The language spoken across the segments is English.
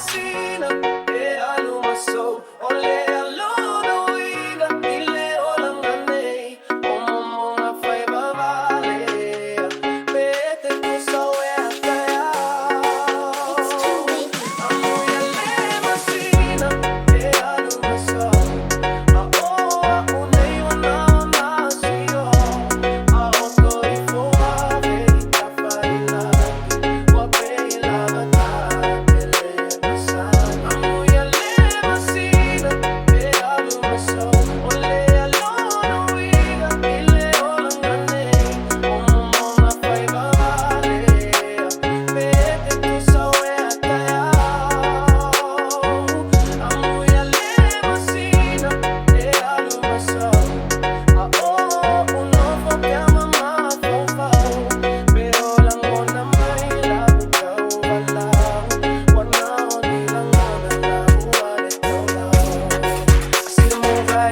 Masina, lumaso, ole alunuiga, ile olangane, omomona faiba vale, bete kusawe ataya. Amuia Le Masina, lumaso, aoa unei wana masio, aotori foa veita faila, wapeila batata.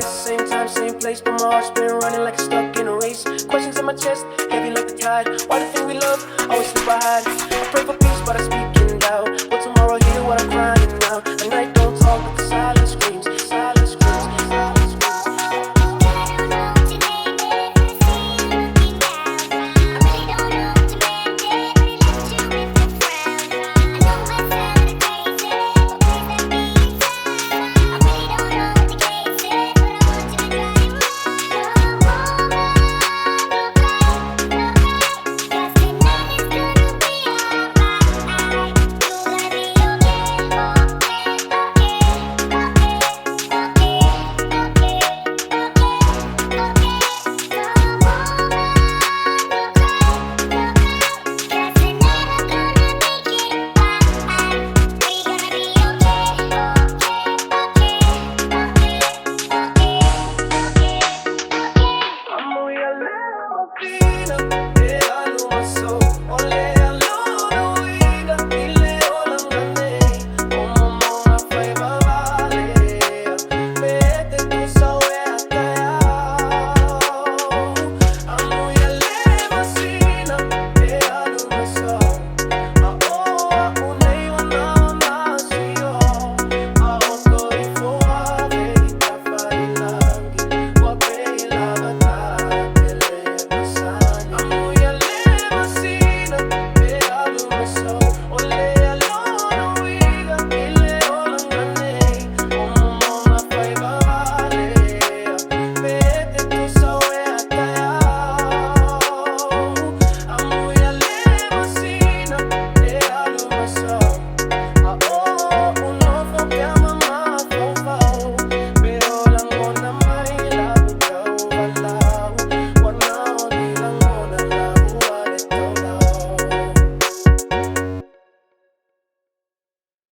Same time, same place, but my heart's been running like it's stuck in a race. Questions in my chest, heavy like the tide. Why the thing we love always slip by hide? I pray for